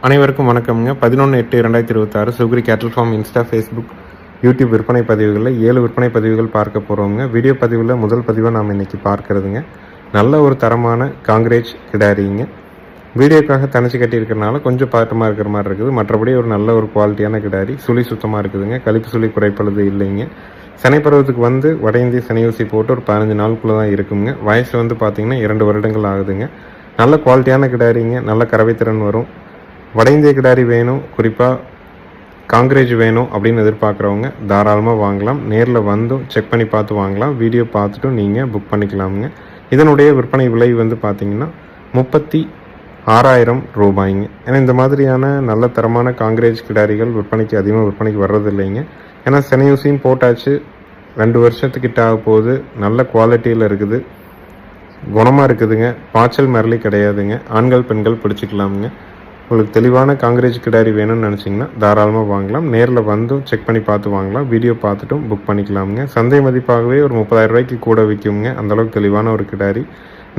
அனைவருக்கும் வணக்கம்ங்க. 11/8/2026 சுக்ரி கேட்டில் ஃபார்ம் இன்ஸ்டா, ஃபேஸ்புக், யூடியூப் விற்பனை பதிவுகளில் 7 விற்பனை பதிவுகள் பார்க்க போகிறோங்க. வீடியோ பதிவில் முதல் பதிவாக நாம் இன்றைக்கி பார்க்குறதுங்க. நல்ல ஒரு தரமான காங்கிரேஜ் கிடாரிங்க. வீடியோக்காக தனிச்சு கட்டியிருக்கிறனால கொஞ்சம் பாட்டமாக இருக்கிற மாதிரி இருக்குது. மற்றபடி ஒரு நல்ல ஒரு குவாலிட்டியான கிடாரி. சுழி சுத்தமாக இருக்குதுங்க. கழிப்பு சுழி குறைப்பழுது இல்லைங்க. சனை பருவத்துக்கு வந்து வட இந்திய சனி ஊசி போட்டு ஒரு 15 நாளுக்குள்ளே தான் இருக்குங்க. வயசு வந்து பார்த்திங்கன்னா 2 வருடங்கள் ஆகுதுங்க. நல்ல குவாலிட்டியான கிடாரிங்க. நல்ல கறவைத்திறன் வரும். வட இந்திய கிடாரி வேணும், குறிப்பாக காங்கிரேஜ் வேணும் அப்படின்னு எதிர்பார்க்குறவங்க தாராளமாக வாங்கலாம். நேரில் வந்தும் செக் பண்ணி பார்த்து வாங்கலாம். வீடியோ பார்த்துட்டும் நீங்கள் புக் பண்ணிக்கலாமுங்க. இதனுடைய விற்பனை விலை வந்து பார்த்திங்கன்னா 36,000 ரூபாய்ங்க. ஏன்னா இந்த மாதிரியான நல்ல தரமான காங்கிரேஜ் கிடாரிகள் அதிகமாக விற்பனைக்கு வர்றது இல்லைங்க. ஏன்னா செனையூசியும் போட்டாச்சு, 2 வருஷத்துக்கிட்ட ஆக போகுது. நல்ல குவாலிட்டியில் இருக்குது, குணமாக இருக்குதுங்க. பாய்ச்சல் மிரளி கிடையாதுங்க. ஆண்கள் பெண்கள் பிடிச்சிக்கலாமுங்க. உங்களுக்கு தெளிவான காங்கிரேஜ் கிடாரி வேணும்னு நினச்சிங்கன்னா தாராளமாக வாங்கலாம். நேரில் வந்தும் செக் பண்ணி பார்த்து வாங்கலாம். வீடியோ பார்த்துட்டும் புக் பண்ணிக்கலாமுங்க. சந்தை மதிப்பாகவே ஒரு 30,000 ரூபாய்க்கு கூட விற்குங்க. அந்தளவுக்கு தெளிவான ஒரு கிடாரி.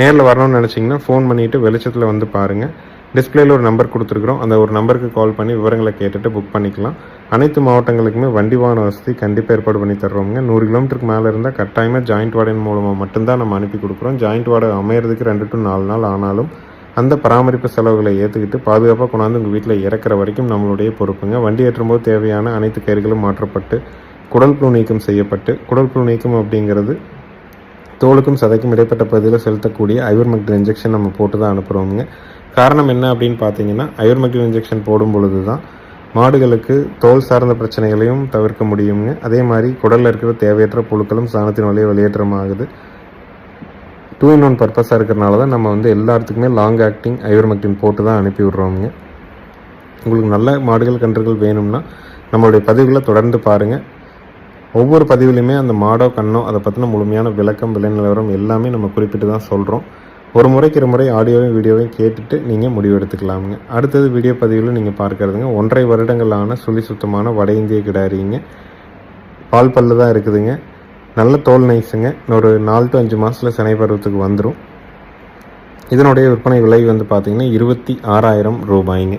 நேரில் வரணும்னு நினச்சிங்கன்னா ஃபோன் பண்ணிவிட்டு வெளிச்சத்தில் வந்து பாருங்கள். டிஸ்பிளேயில் ஒரு நம்பர் கொடுத்துருக்குறோம். அந்த ஒரு நம்பருக்கு கால் பண்ணி விவரங்களை கேட்டுட்டு புக் பண்ணிக்கலாம். அனைத்து மாவட்டங்களுக்குமே வண்டி வாகன வசதி கண்டிப்பாக ஏற்பாடு பண்ணி தர்றோங்க. 100 கிலோமீட்டருக்கு மேலே இருந்தால் கட்டாயமாக ஜாயிண்ட் வாடகை மூலமாக மட்டும்தான் நம்ம அனுப்பி கொடுக்குறோம். ஜாயிண்ட் வாடகை அமையிறதுக்கு 2 to 4 நாள் ஆனாலும் அந்த பராமரிப்பு செலவுகளை ஏற்றுக்கிட்டு பாதுகாப்பாக கொண்டாந்து உங்கள் வீட்டில் இறக்குற வரைக்கும் நம்மளுடைய பொறுப்புங்க. வண்டி ஏற்றும்போது தேவையான அனைத்து கயிறுகளும் மாற்றப்பட்டு குடல் புழு நீக்கம் செய்யப்பட்டு, குடல் புழு நீக்கம் அப்படிங்கிறது தோலுக்கும் சதைக்கும் இடைப்பட்ட பகுதியில் செலுத்தக்கூடிய ஐவர்மெக்டின் இன்ஜெக்ஷன் நம்ம போட்டு தான் அனுப்புகிறோமுங்க. காரணம் என்ன அப்படின்னு பார்த்தீங்கன்னா, ஐவர்மெக்டின் இன்ஜெக்ஷன் போடும் பொழுது தான் மாடுகளுக்கு தோல் சார்ந்த பிரச்சனைகளையும் தவிர்க்க முடியுங்க. அதே மாதிரி குடலில் இருக்கிற தேவையற்ற புழுக்களும் சாணத்தின் வழியே வெளியேற்றமாகுது. 2-in-1 பர்பஸாக இருக்கிறனால தான் நம்ம வந்து எல்லாத்துக்குமே லாங் ஆக்டிங் ஐவர்மெக்டின் போட்டு தான் அனுப்பி விட்றோமுங்க. உங்களுக்கு நல்ல மாடுகள் கன்றுகள் வேணும்னா நம்மளுடைய பதிவுகளை தொடர்ந்து பாருங்கள். ஒவ்வொரு பதிவுலையுமே அந்த மாடோ கண்ணோ அதை பற்றின முழுமையான விளக்கம், விலை நிலவரம் எல்லாமே நம்ம குறிப்பிட்டு தான் சொல்கிறோம். ஒரு முறைக்கு 2 முறை ஆடியோவையும் வீடியோவையும் கேட்டுட்டு நீங்கள் முடிவு எடுத்துக்கலாமுங்க. அடுத்தது வீடியோ பதிவில் நீங்கள் பார்க்குறதுங்க 1.5 வருடங்களான சுழி சுத்தமான வட இந்திய கிடாரிங்க. பால் பல்லு தான் இருக்குதுங்க. நல்ல தோல் நைஸுங்க. இன்னொரு 4 to 5 மாதத்தில் சினை பருவத்துக்கு வந்துடும். இதனுடைய விற்பனை விலை வந்து பார்த்திங்கன்னா 26,000 ரூபாய்ங்க.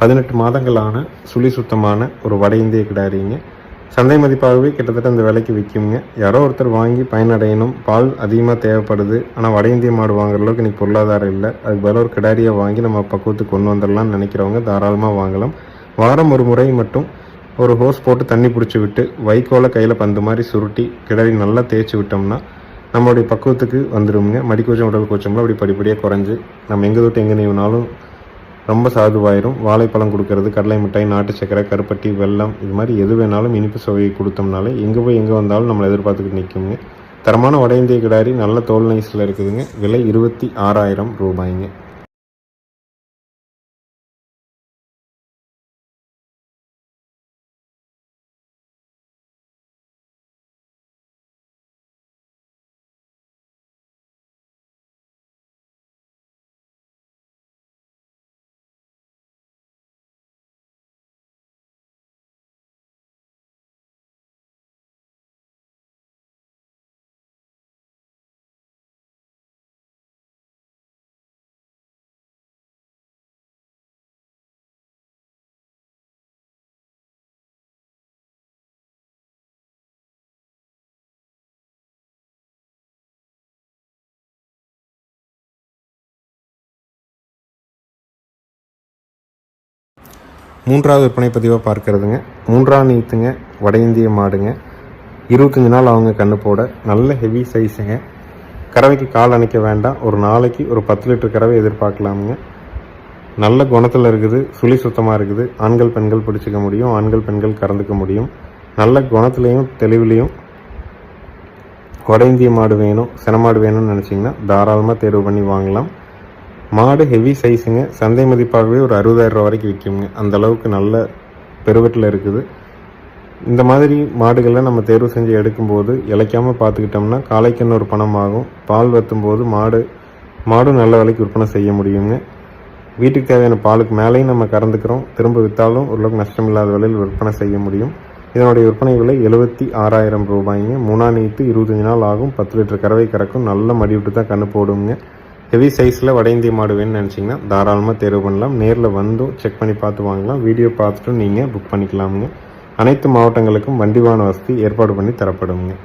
18 மாதங்களான சுழி சுத்தமான ஒரு வட இந்திய கிடாரிங்க. சந்தை மதிப்பாகவே கிட்டத்தட்ட அந்த விலைக்கு விற்குங்க. யாரோ ஒருத்தர் வாங்கி பயனடையணும். பால் அதிகமாக தேவைப்படுது, ஆனால் வட இந்திய மாடு வாங்குற அளவுக்கு இன்றைக்கி பொருளாதாரம் இல்லை. அதுக்கு பதில் ஒரு கிடாரியை வாங்கி நம்ம பக்குவத்துக்கு கொண்டு வந்துடலாம்னு நினைக்கிறவங்க தாராளமாக வாங்கலாம். வாரம் ஒரு முறை மட்டும் ஒரு ஹோஸ் போட்டு தண்ணி பிடிச்சி விட்டு வைக்கோலை கையில் பந்து மாதிரி சுருட்டி கிடாரி நல்லா தேய்ச்சி விட்டோம்னா நம்மளுடைய பக்குவத்துக்கு வந்துடுங்க. மடிக்கூச்சம் உடல் கூச்சம்லாம் அப்படி படிப்படியாக குறைஞ்சி நம்ம எங்கே தொட்டு எங்கே நீவினாலும் ரொம்ப சாதுவாயிரும். வாழைப்பழம் கொடுக்கறது, கடலை மிட்டாய், நாட்டு சக்கரை, கருப்பட்டி, வெல்லம், இது மாதிரி எது வேணாலும் இனிப்பு சுவையை கொடுத்தோம்னாலே எங்கே போய் எங்கே வந்தாலும் நம்மளை எதிர்பார்த்துக்கிட்டு நிற்குங்க. தரமான வட இந்திய கிடாரி நல்ல தோல் நைஸில் இருக்குதுங்க. விலை 26,000 ரூபாய்ங்க. மூன்றாவது விற்பனை பதிவாக பார்க்குறதுங்க 3ஆம் நீத்துங்க வட இந்திய மாடுங்க. 25 நாள் அவங்க கண்ணு போட நல்ல ஹெவி சைஸுங்க. கறவைக்கு கால் அணைக்க வேண்டாம். ஒரு நாளைக்கு ஒரு 10 லிட்டர் கறவை எதிர்பார்க்கலாமுங்க. நல்ல குணத்தில் இருக்குது, சுழி சுத்தமாக இருக்குது. ஆண்கள் பெண்கள் பிடிச்சிக்க முடியும், ஆண்கள் பெண்கள் கறந்துக்க முடியும். நல்ல குணத்துலேயும் தெளிவுலேயும் வட இந்திய மாடு வேணும், செனமாடு வேணும்னு நினச்சிங்கன்னா தாராளமாக தேர்வு பண்ணி வாங்கலாம். மாடு ஹெவி சைஸுங்க. சந்தை மதிப்பாகவே ஒரு 60,000 ரூபா வரைக்கும் விற்குங்க. அந்தளவுக்கு நல்ல பெருவெட்டில் இருக்குது. இந்த மாதிரி மாடுகளை நம்ம தேர்வு செஞ்சு எடுக்கும்போது இழைக்காமல் பார்த்துக்கிட்டோம்னா காலைக்குன்னு ஒரு பணம் ஆகும். பால் வற்றும்போது மாடும் நல்ல விலைக்கு விற்பனை செய்ய முடியுங்க. வீட்டுக்கு தேவையான பாலுக்கு மேலேயும் நம்ம கறந்துக்கிறோம். திரும்ப விற்றாலும் ஓரளவுக்கு நஷ்டம் இல்லாத விலையில் விற்பனை செய்ய முடியும். இதனுடைய விற்பனை விலை 76,000 ரூபாய்ங்க. 3ஆம் நீத்து 25 நாள் ஆகும். 10 லிட்டர் கறவை கறக்கும். நல்ல மடி விட்டு தான் கண்ணு போடுங்க. ஹெவி சைஸில் வட இந்திய மாடு வேணும்னு நினச்சிங்கன்னா தாராளமாக தேர்வு பண்ணலாம். நேரில் வந்தும் செக் பண்ணி பார்த்து வாங்கலாம். வீடியோ பார்த்துட்டும் நீங்கள் புக் பண்ணிக்கலாமுங்க. அனைத்து மாவட்டங்களுக்கும் வண்டி வாகன வசதி ஏற்பாடு பண்ணி தரப்படுங்க.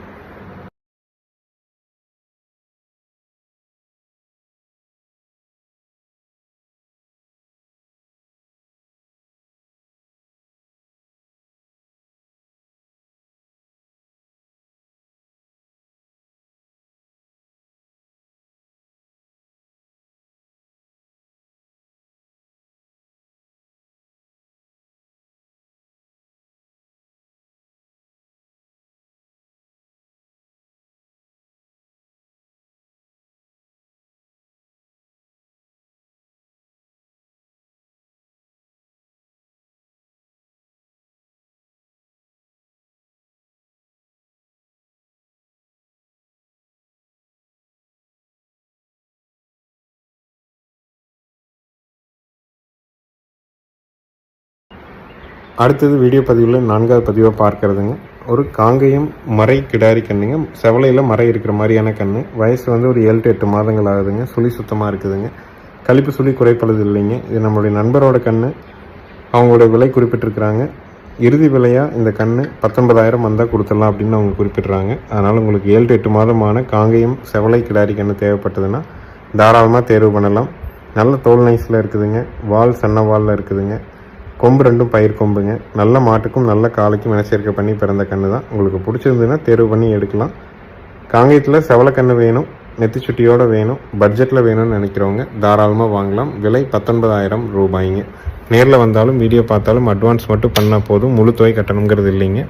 அடுத்தது வீடியோ பதிவில் 4வது பதிவாக பார்க்குறதுங்க ஒரு காங்கேயம் மறை கிடாரி கண்ணுங்க. செவலையில் மறை இருக்கிற மாதிரியான கன்று. வயசு வந்து ஒரு 7 to 8 மாதங்கள் ஆகுதுங்க. சுழி சுத்தமாக இருக்குதுங்க. கழிப்பு சுழி குறைப்பழுது இல்லைங்க. இது நம்மளுடைய நண்பரோட கன்று. அவங்களோட விலை குறிப்பிட்டிருக்கிறாங்க. இறுதி விலையாக இந்த கன்று 19,000 வந்தால் கொடுத்துடலாம் அப்படின்னு அவங்க குறிப்பிட்றாங்க. அதனால் உங்களுக்கு 7 to 8 மாதமான காங்கேயம் செவலை கிடாரி கன்று தேவைப்பட்டதுன்னா தாராளமாக தேர்வு பண்ணலாம். நல்ல தோல் நைஸில் இருக்குதுங்க. வால் சன்ன வாலில் இருக்குதுங்க. கொம்பு ரெண்டும் பயிர் கொம்புங்க. நல்ல மாட்டுக்கும் நல்ல காலைக்கும் இனச்சேர்க்கை பண்ணி பிறந்த கன்று தான். உங்களுக்கு பிடிச்சிருந்ததுன்னா தேர்வு பண்ணி எடுக்கலாம். காங்கேயத்தில் செவலைக்கன்று வேணும், நெத்திச்சுட்டியோடு வேணும், பட்ஜெட்டில் வேணும்னு நினைக்கிறவங்க தாராளமாக வாங்கலாம். விலை 19,000 ரூபாய்ங்க. நேரில் வந்தாலும் வீடியோ பார்த்தாலும் அட்வான்ஸ் மட்டும் பண்ணால் போதும். முழு தொகை கட்டணுங்கிறது இல்லைங்க.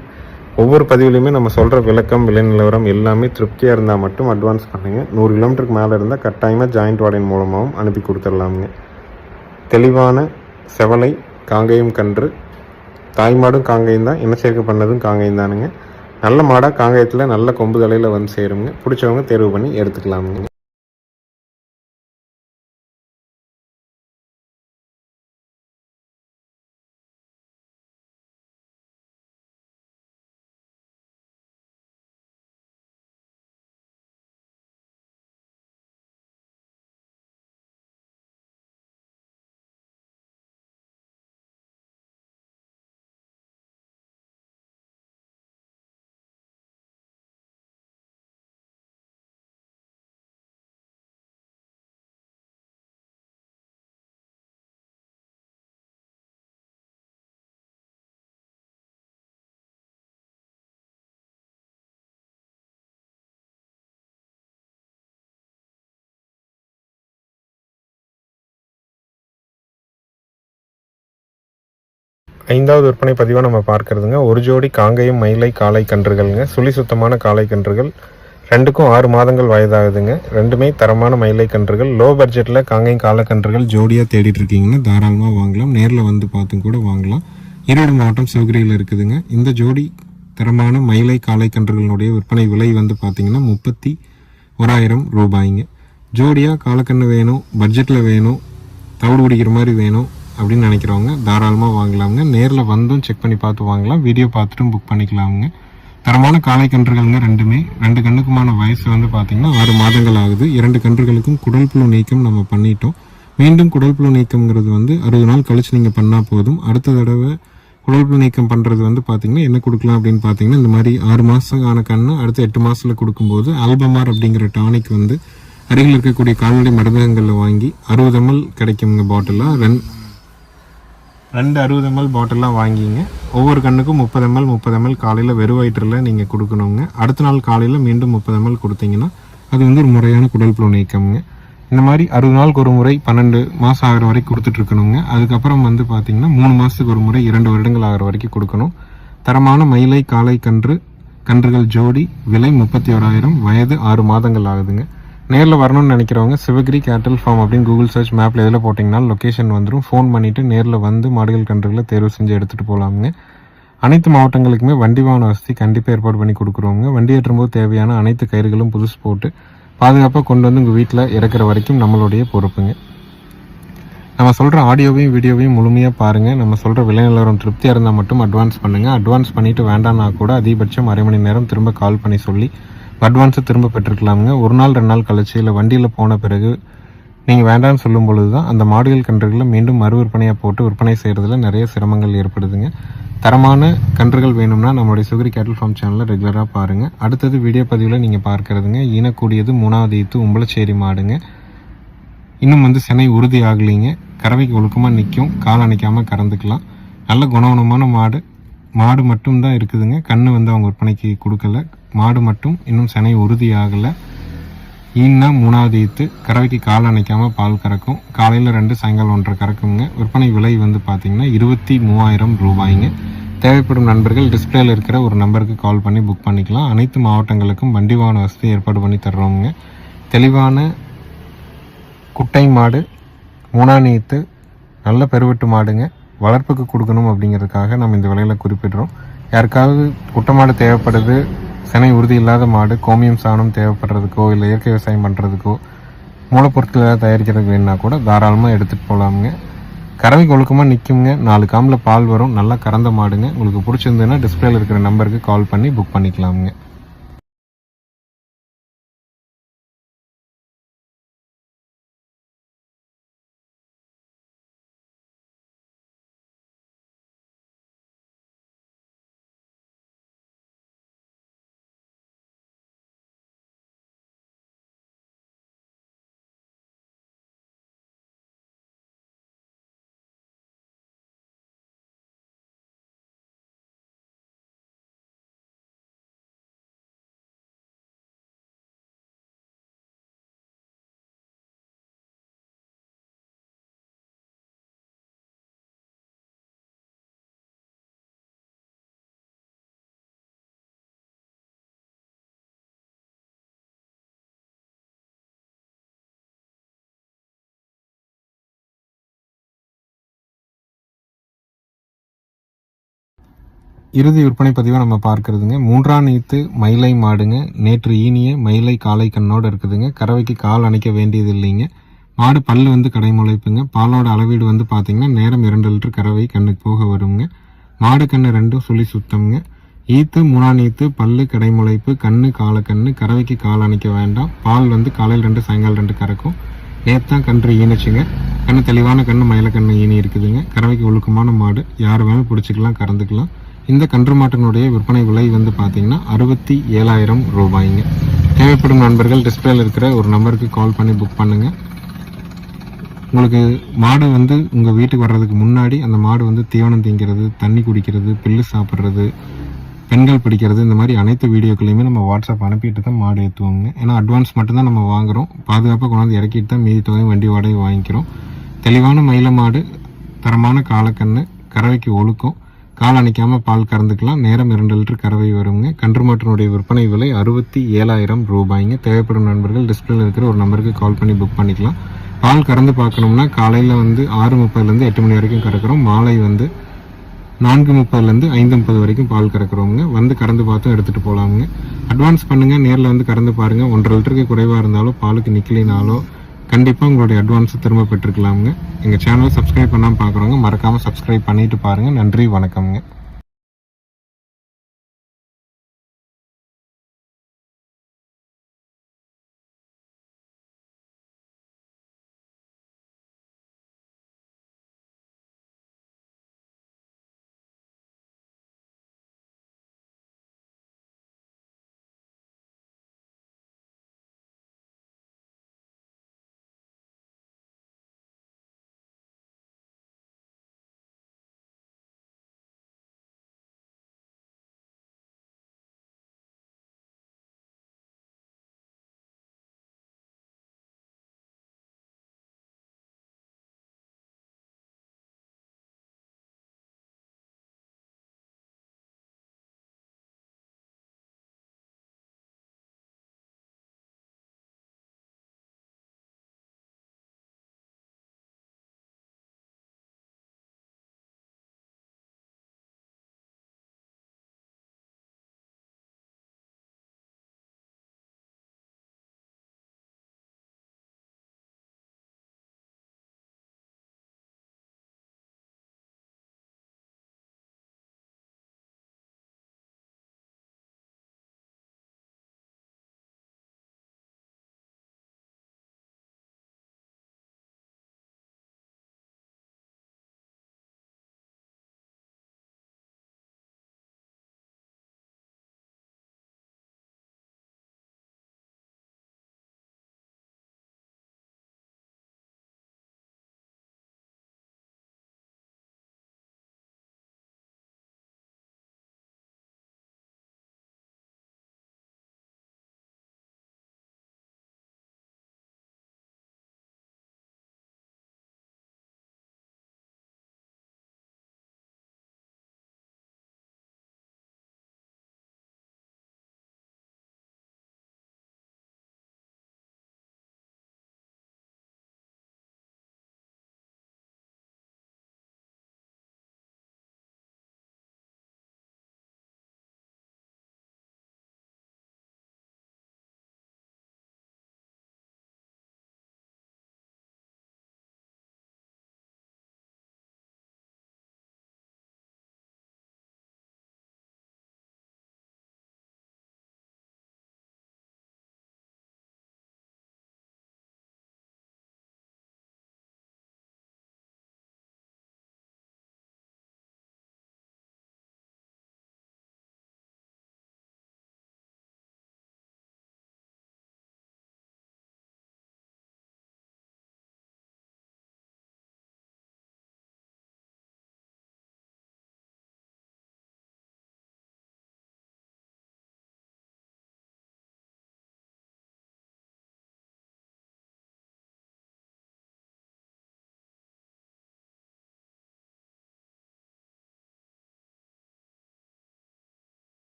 ஒவ்வொரு பதிவுலையுமே நம்ம சொல்கிற விளக்கம் விலை நிலவரம் எல்லாமே திருப்தியாக இருந்தால் மட்டும் அட்வான்ஸ் பண்ணுங்கள். 100 கிலோமீட்டருக்கு மேலே இருந்தால் கட்டாயமாக ஜாயிண்ட் வாடகை மூலமாகவும் அனுப்பி கொடுத்துடலாமுங்க. தெளிவான செவலை காங்கேயம் கன்று. தாய்மாடும் காங்கேயம் தான், இனச்சேர்க்கை பண்ணதும் காங்கேயம் தானுங்க. நல்ல மாடாக காங்கேயத்தில் நல்ல கொம்பு தலையில் வந்து சேருங்க. பிடிச்சவங்க தேர்வு பண்ணி எடுத்துக்கலாமுங்க. ஐந்தாவது விற்பனை பதிவாக நம்ம பார்க்குறதுங்க ஒரு ஜோடி காங்கேயம் மயிலை காளை கன்றுகள்ங்க. சுழி சுத்தமான காளை கன்றுகள். ரெண்டுக்கும் 6 மாதங்கள் வயதாகுதுங்க. ரெண்டுமே தரமான மயிலை கன்றுகள். லோ பட்ஜெட்டில் காங்கேயம் காளை கன்றுகள் ஜோடியாக தேடிட்டு இருக்கீங்கன்னா தாராளமாக வாங்கலாம். நேரில் வந்து பார்த்தும் கூட வாங்கலாம். ஈரோடு மாவட்டம் சிவகிரியில் இருக்குதுங்க. இந்த ஜோடி தரமான மயிலை காளை கன்றுகளுடைய விற்பனை விலை வந்து பார்த்திங்கன்னா 31,000 ரூபாய்ங்க. ஜோடியாக காளைக்கன்று வேணும், பட்ஜெட்டில் வேணும், தவிடு குடிக்கிற மாதிரி வேணும் அப்படின்னு நினைக்கிறவங்க தாராளமாக வாங்கலாமுங்க. நேரில் வந்தும் செக் பண்ணி பார்த்து வாங்கலாம். வீடியோ பார்த்துட்டும் புக் பண்ணிக்கலாமுங்க. தரமான காளை கன்றுகள்ங்க. ரெண்டுமே 2 கன்றுக்குமான வயசு வந்து பார்த்திங்கன்னா 6 மாதங்கள் ஆகுது. 2 கன்றுகளுக்கும் குடல் புழு நீக்கம் நம்ம பண்ணிட்டோம். மீண்டும் குடல் புழு நீக்கம்ங்கிறது வந்து 60 நாள் கழிச்சு நீங்கள் பண்ணால் போதும். அடுத்த தடவை குடல் புழு நீக்கம் பண்ணுறது வந்து பார்த்திங்கன்னா என்ன கொடுக்கலாம் அப்படின்னு பார்த்தீங்கன்னா இந்த மாதிரி 6 மாதம் ஆன கன்று அடுத்த 8 மாதத்தில் கொடுக்கும்போது ஆல்பமார் அப்படிங்கிற டானிக் வந்து அருகில் இருக்கக்கூடிய கால்நடை மருந்தகங்களில் வாங்கி 60 ml கிடைக்குங்க. பாட்டிலாக 2 60 ml பாட்டிலாக வாங்கிங்க. ஒவ்வொரு கண்ணுக்கும் 30 ml காலையில் வெறும் வயிற்றில் நீங்கள் கொடுக்கணுங்க. அடுத்த நாள் காலையில் மீண்டும் 30 ml கொடுத்தீங்கன்னா அது வந்து ஒரு முறையான குடல் புழு நீக்கம்ங்க. இந்த மாதிரி 60 நாளுக்கு ஒரு முறை 12 மாதம் ஆகிற வரைக்கும் கொடுத்துட்ருக்கணுங்க. அதுக்கப்புறம் வந்து பார்த்திங்கன்னா 3 மாதத்துக்கு ஒரு முறை 2 வருடங்கள் ஆகிற வரைக்கும் கொடுக்கணும். தரமான மயிலை காளை கன்றுகள் ஜோடி. விலை 31,000. வயது 6 மாதங்கள் ஆகுதுங்க. நேரில் வரணும்னு நினைக்கிறவங்க சிவகிரி கேட்டல் ஃபார்ம் அப்படின்னு கூகுள் சர்ச் மேப்பில் எதில் போட்டிங்கன்னா லொக்கேஷன் வந்துடும். ஃபோன் பண்ணிவிட்டு நேரில் வந்து மாடுகள் கன்றுகளை தேர்வு செஞ்சு எடுத்துகிட்டு போகலாமுங்க. அனைத்து மாவட்டங்களுக்குமே வண்டி வாகன வசதி கண்டிப்பாக ஏற்பாடு பண்ணி கொடுக்குறோங்க. வண்டி ஏற்றும்போது தேவையான அனைத்து கயிறுகளும் புதுசு போட்டு பாதுகாப்பாக கொண்டு வந்து உங்கள் வீட்டில் இறக்குற வரைக்கும் நம்மளுடைய பொறுப்புங்க. நம்ம சொல்கிற ஆடியோவையும் வீடியோவையும் முழுமையாக பாருங்கள். நம்ம சொல்கிற விலை நிலவரம் திருப்தியாக இருந்தால் மட்டும் அட்வான்ஸ் பண்ணுங்கள். அட்வான்ஸ் பண்ணிவிட்டு வேண்டாம்னா கூட அதிகபட்சம் அரை மணி நேரம் திரும்ப கால் பண்ணி சொல்லி அட்வான்ஸை திரும்ப பெற்றுக்கலாமுங்க. 1 நாள் 2 நாள் கழிச்சு இல்லை வண்டியில் போன பிறகு நீங்கள் வேண்டாம்னு சொல்லும் பொழுது தான் அந்த மாடுகள் கன்றுகளை மீண்டும் மறு விற்பனையாக போட்டு விற்பனை செய்கிறதுல நிறைய சிரமங்கள் ஏற்படுதுங்க. தரமான கன்றுகள் வேணும்னா நம்மளுடைய சுகரி கேட்டில் ஃபார்ம் சேனலில் ரெகுலராக பாருங்கள். அடுத்தது வீடியோ பதிவில் நீங்கள் பார்க்குறதுங்க ஈனக்கூடியது 3வது ஈத்து உம்பளச்சேரி மாடுங்க. இன்னும் சினை உறுதி ஆகலைங்க. கறவைக்கு ஒழுக்கமாக நிற்கும், கால் அணைக்காமல் கறந்துக்கலாம். நல்ல குணமான மாடு மட்டும்தான் இருக்குதுங்க. கண்ணு அவங்க விற்பனைக்கு கொடுக்கல. மாடு மட்டும் இன்னும் சினை உறுதி ஆகலை. ஈன்னா 3வது ஈத்து, கறவைக்கு கால் அணைக்காமல் பால் கறக்கும். காலையில் 2 சாயங்காலம் 1 கறக்குங்க. விற்பனை விலை பார்த்தீங்கன்னா 23,000 ரூபாய்ங்க. தேவைப்படும் நண்பர்கள் டிஸ்பிளேல இருக்கிற ஒரு நம்பருக்கு கால் பண்ணி புக் பண்ணிக்கலாம். அனைத்து மாவட்டங்களுக்கும் வண்டி வாகன வசதி ஏற்பாடு பண்ணி தர்றோங்க. தெளிவான குட்டை மாடு, 3ஆம் ஈத்து, நல்ல பெருவெட்டு மாடுங்க. வளர்ப்புக்கு கொடுக்கணும் அப்படிங்கிறதுக்காக நம்ம இந்த விலையில் குறிப்பிடுறோம். யாருக்காவது குட்டை மாடு தேவைப்படுது, சினை உறுதி இல்லாத மாடு, கோமியம் சாணம் தேவைப்படுறதுக்கோ இல்லை இயற்கை விவசாயம் பண்ணுறதுக்கோ மூலப்பொருட்களை தயாரிக்கிறதுக்கு வேணுன்னா கூட தாராளமாக எடுத்துகிட்டு போகலாமுங்க. கறவைக்கு ஒழுக்கமாக நிற்குங்க. 4 காம்பில் பால் வரும். நல்லா கறந்த மாடுங்க. உங்களுக்கு பிடிச்சிருந்ததுன்னா டிஸ்பிளேல இருக்கிற நம்பருக்கு கால் பண்ணி புக் பண்ணிக்கலாமுங்க. இறுதி விற்பனை பதிவை நம்ம பார்க்குறதுங்க. 3ஆம் ஈத்து மயிலை மாடுங்க. நேற்று ஈனிய மயிலை காலை கண்ணோடு இருக்குதுங்க. கறவைக்கு கால் அணைக்க வேண்டியது இல்லைங்க. மாடு பல்லு கடைமுளைப்புங்க. பாலோட அளவீடு பார்த்தீங்கன்னா நேரம் 2 லிட்டர் கறவை கண்ணுக்கு போக வருங்க. மாடு கண்ணு 2 சுழி சுத்தம்ங்க. ஈத்து 3ஆம் ஈத்து, பல்லு கடைமுளைப்பு, கண்ணு காலக்கண்ணு. கறவைக்கு கால் அணைக்க வேண்டாம். பால் காலையில் 2 சாயங்காலம் 2 கறக்கும். நேத்தான் கன்று ஈனிச்சுங்க. கண்ணு தெளிவான கண்ணு, மயில கண்ணு ஈனி இருக்குதுங்க. கறவைக்கு ஒழுக்கமான மாடு, யார் வேணாலும் பிடிச்சிக்கலாம், கறந்துக்கலாம். இந்த கன்று மாட்டினுடைய விற்பனை விலை பார்த்தீங்கன்னா 67,000 ரூபாய்ங்க. தேவைப்படும் நண்பர்கள் டிஸ்பிளேல இருக்கிற ஒரு நம்பருக்கு கால் பண்ணி புக் பண்ணுங்க. உங்களுக்கு மாடு உங்கள் வீட்டுக்கு வர்றதுக்கு முன்னாடி அந்த மாடு தீவனம் திங்கிறது, தண்ணி குடிக்கிறது, புல்லு சாப்பிட்றது, பெண்கள் பிடிக்கிறது, இந்த மாதிரி அனைத்து வீடியோக்களையுமே நம்ம வாட்ஸ்அப் அனுப்பிட்டு தான் மாடு ஏற்றுவோங்க. ஏன்னா அட்வான்ஸ் மட்டும்தான் நம்ம வாங்குகிறோம். பாதுகாப்பாக கொண்டாந்து இறக்கிட்டு தான் மீதி தொகையும் வண்டி வாடகை வாங்கிக்கிறோம். தெளிவான மயில மாடு, தரமான காலக்கண்ணு, கறவைக்கு ஒழுக்கம், கால் அணைக்காமல் பால் கறந்துக்கலாம். நேரம் 2 லிட்டர் கறவை வருங்க. கன்று மாட்டினுடைய விற்பனை விலை 67,000 ரூபாய்ங்க. தேவைப்படும் நண்பர்கள் டிஸ்பிளேல இருக்கிற ஒரு நம்பருக்கு கால் பண்ணி புக் பண்ணிக்கலாம். பால் கறந்து பார்க்கணும்னா காலையில் 6:30 8 மணி வரைக்கும் கறக்கிறோம். மாலை 4:30 5:30 வரைக்கும் பால் கறக்குறோங்க. கறந்து பார்த்தும் எடுத்துகிட்டு போகலாமுங்க. அட்வான்ஸ் பண்ணுங்கள். நேரில் கறந்து பாருங்கள். 1.5 லிட்டருக்கு குறைவாக இருந்தாலோ பாலுக்கு நிற்கலினாலோ கண்டிப்பாக உங்களுடைய அட்வான்ஸை திரும்ப பெற்றுக்கலாமுங்க. எங்கள் சேனலை சப்ஸ்கிரைப் பண்ணாமல் பார்க்குறவங்க மறக்காமல் சப்ஸ்கிரைப் பண்ணிட்டு பாருங்கள். நன்றி, வணக்கம்ங்க.